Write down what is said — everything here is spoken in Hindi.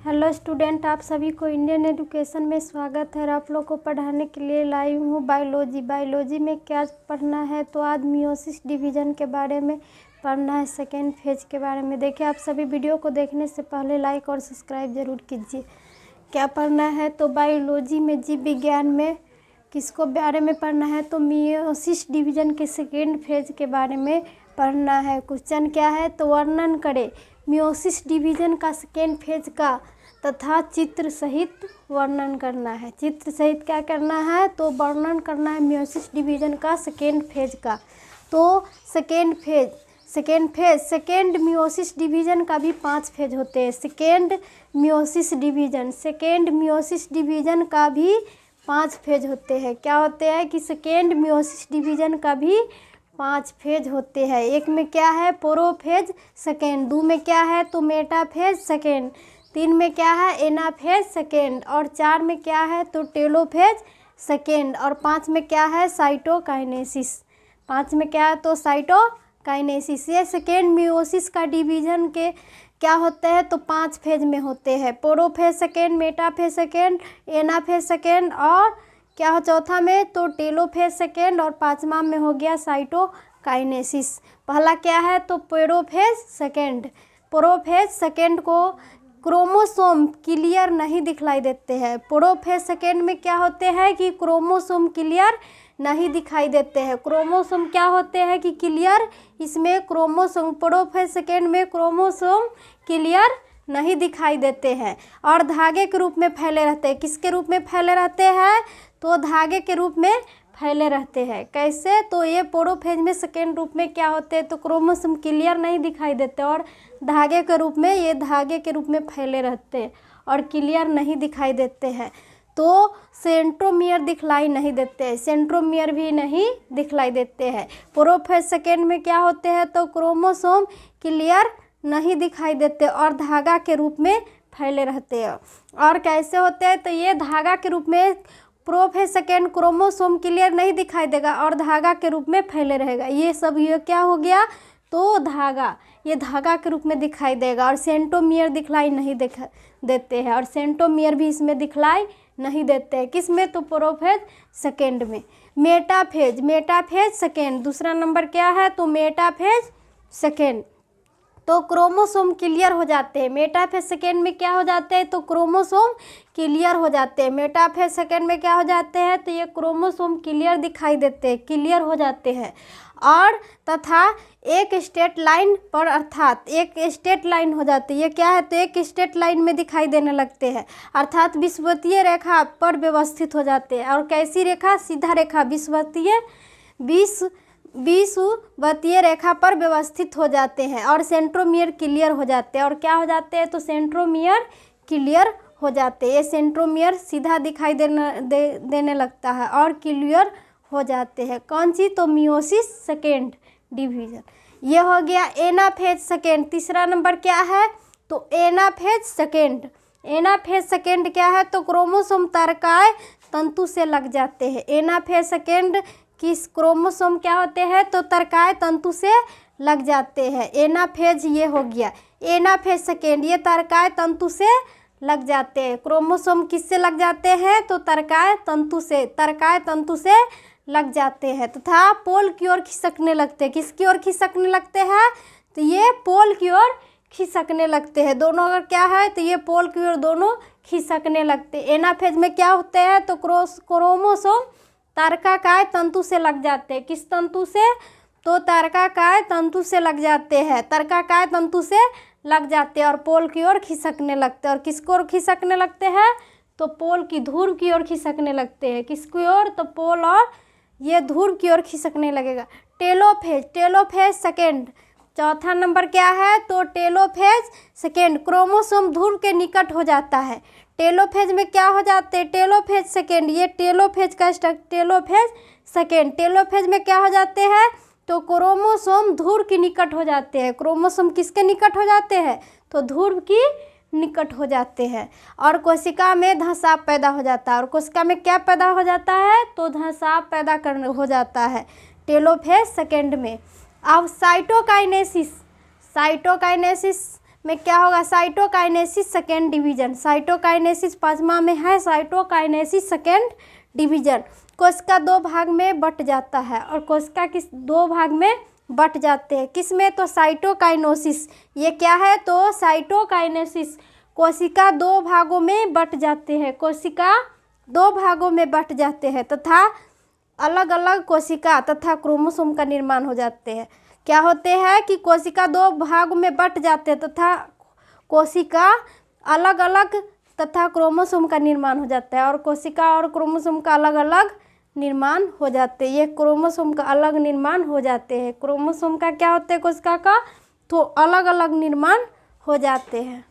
हेलो स्टूडेंट, आप सभी को इंडियन एजुकेशन में स्वागत है। आप लोग को पढ़ाने के लिए लाई हूँ बायोलॉजी में क्या पढ़ना है। तो आज मियोसिस डिवीज़न के बारे में पढ़ना है, सेकेंड फेज के बारे में। देखिए, आप सभी वीडियो को देखने से पहले लाइक और सब्सक्राइब ज़रूर कीजिए। क्या पढ़ना है तो बायोलॉजी में जीव विज्ञान में किसको बारे में पढ़ना है तो मियोसिस डिवीज़न के सेकेंड फेज के बारे में पढ़ना है। क्वेश्चन क्या है तो वर्णन करें मियोसिस डिवीज़न का सेकेंड फेज का तथा चित्र सहित वर्णन करना है। चित्र सहित क्या करना है तो वर्णन करना है मियोसिस डिवीज़न का सेकेंड फेज का। तो सेकेंड मियोसिस डिवीज़न का भी 5 फेज होते हैं। सेकेंड मियोसिस डिवीज़न का भी 5 फेज होते हैं। क्या होते हैं कि सेकेंड मियोसिस डिवीज़न का भी 5 फेज होते हैं। एक में क्या है प्रोफेज सेकेंड, 2 में क्या है तो मेटाफेज सेकेंड, 3 में क्या है एनाफेज सेकेंड, और 4 में क्या है तो टेलोफेज सेकेंड, और 5 में क्या है साइटोकाइनेसिस। 5 में क्या है तो साइटोकाइनेसिस। ये सेकेंड मियोसिस का डिवीज़न के क्या होते हैं तो 5 फेज में होते हैं। Prophase second, metaphase second, anaphase second, और क्या हो चौथा में तो टेलोफेज सेकेंड, और 5वां में हो गया साइटोकाइनेसिस। पहला क्या है तो प्रोफेज सेकेंड को क्रोमोसोम क्लियर नहीं दिखलाई देते हैं। प्रोफेज सेकेंड में क्या होते हैं कि क्रोमोसोम क्लियर नहीं दिखाई देते हैं। क्रोमोसोम क्या होते हैं कि क्लियर, इसमें क्रोमोसोम प्रोफेज सेकेंड में क्रोमोसोम क्लियर नहीं दिखाई देते हैं और धागे के रूप में फैले रहते हैं। किसके रूप में फैले रहते हैं तो धागे के रूप में फैले रहते हैं। कैसे तो ये प्रोफेज में सेकेंड रूप में क्या होते हैं तो क्रोमोसोम क्लियर नहीं दिखाई देते और धागे के रूप में ये धागे के रूप में फैले रहते हैं और क्लियर नहीं दिखाई देते हैं। तो सेंट्रोमियर दिखलाई नहीं देते हैं, सेंट्रोमियर भी नहीं दिखलाई देते हैं। प्रोफेज सेकेंड में क्या होते हैं तो क्रोमोसोम क्लियर नहीं दिखाई देते और धागा के रूप में फैले रहते हैं। और कैसे होते हैं तो ये धागा के रूप में प्रोफेज सेकेंड क्रोमोसोम क्लियर नहीं दिखाई देगा और धागा के रूप में फैले रहेगा। ये सब ये क्या हो गया तो धागा, ये धागा के रूप में दिखाई देगा और सेंट्रोमियर दिखलाई नहीं देते हैं और सेंट्रोमियर भी इसमें दिखलाई नहीं देते हैं। किस में तो प्रोफेज सेकेंड में। मेटाफेज सेकेंड, दूसरा नंबर क्या है तो मेटाफेज सेकेंड, तो क्रोमोसोम क्लियर हो जाते हैं। मेटाफेज सेकेंड में क्या हो जाते हैं तो क्रोमोसोम क्लियर हो जाते हैं। मेटाफेज सेकेंड में क्या हो जाते हैं तो ये क्रोमोसोम क्लियर दिखाई देते हैं, क्लियर हो जाते हैं। और तथा एक स्ट्रेट लाइन पर, अर्थात एक स्ट्रेट लाइन हो जाती है। ये क्या है तो एक स्ट्रेट लाइन में दिखाई देने लगते हैं, अर्थात विषुवतीय रेखा पर व्यवस्थित हो जाते हैं। और कैसी रेखा, सीधा रेखा, विषुवतीय रेखा पर व्यवस्थित हो जाते हैं और सेंट्रोमियर क्लियर हो जाते हैं। और क्या हो जाते हैं तो सेंट्रोमियर क्लियर हो जाते हैं। ये सेंट्रोमियर सीधा दिखाई देने लगता है और क्लियर हो जाते हैं। कौन सी तो मियोसिस सेकेंड डिवीज़न। ये हो गया एनाफेज सेकेंड। तीसरा नंबर क्या है तो एनाफेज सेकेंड। एनाफेज सेकेंड क्या है तो क्रोमोसोम तारकाय तंतु से लग जाते हैं। एनाफेज सेकेंड किस क्रोमोसोम क्या होते हैं तो तारकाय तंतु से लग जाते हैं। एनाफेज ये हो गया एनाफेज सेकेंड, ये तारकाय तंतु से लग जाते हैं। क्रोमोसोम किससे लग जाते हैं तो तारकाय तंतु से लग जाते हैं तथा पोल की ओर खिसकने लगते हैं। किसकी ओर खिसकने लगते हैं तो ये पोल की ओर खिसकने लगते हैं। दोनों अगर क्या है तो ये पोल की ओर दोनों खिसकने लगते हैं। एनाफेज में क्या होते हैं तो क्रोमोसोम तारकाकाय तंतु से लग जाते हैं। किस तंतु से तो तारकाकाय तंतु से लग जाते हैं, तारकाकाय तंतु से लग जाते हैं और पोल की ओर खिसकने लगते हैं। और किसको ओर खिसकने लगते हैं तो पोल की ध्रुव की ओर खिसकने लगते हैं। किसकी ओर तो पोल और ये ध्रुव की ओर खिसकने लगेगा। टेलोफेज सेकेंड, चौथा नंबर क्या है तो टेलोफेज सेकेंड, क्रोमोसोम ध्रुव के निकट हो जाता है। टेलोफेज में क्या हो जाते हैं टेलोफेज सेकेंड, ये टेलोफेज का टेलोफेज सेकेंड। टेलोफेज में क्या हो जाते हैं तो क्रोमोसोम ध्रुव के निकट हो जाते हैं। क्रोमोसोम किसके निकट हो जाते हैं तो ध्रुव की निकट हो जाते हैं और कोशिका में धंसाव पैदा हो जाता है। और कोशिका में क्या पैदा हो जाता है तो धंसाव पैदा हो जाता है टेलोफेज सेकेंड में। अब साइटोकाइनेसिस में क्या होगा, साइटोकाइनेसिस सेकेंड डिवीजन। साइटोकाइनेसिस 5वां में है साइटोकाइनेसिस सेकेंड डिवीजन। कोशिका 2 भाग में बट जाता है, और कोशिका किस 2 भाग में बट जाते हैं, किस में, तो साइटोकाइनेसिस। ये क्या है, तो साइटोकाइनेसिस। कोशिका 2 भागों में बट जाते हैं, कोशिका 2 भागों में बट जाते हैं तथा अलग अलग कोशिका तथा क्रोमोसोम का निर्माण हो जाते हैं। क्या होते हैं कि कोशिका 2 भाग में बट जाते हैं तथा कोशिका अलग अलग तथा क्रोमोसोम का निर्माण हो जाता है, और कोशिका और क्रोमोसोम का अलग अलग निर्माण हो जाते हैं। ये क्रोमोसोम का अलग निर्माण हो जाते हैं। क्रोमोसोम का क्या होता है कोशिका का, तो अलग अलग निर्माण हो जाते हैं।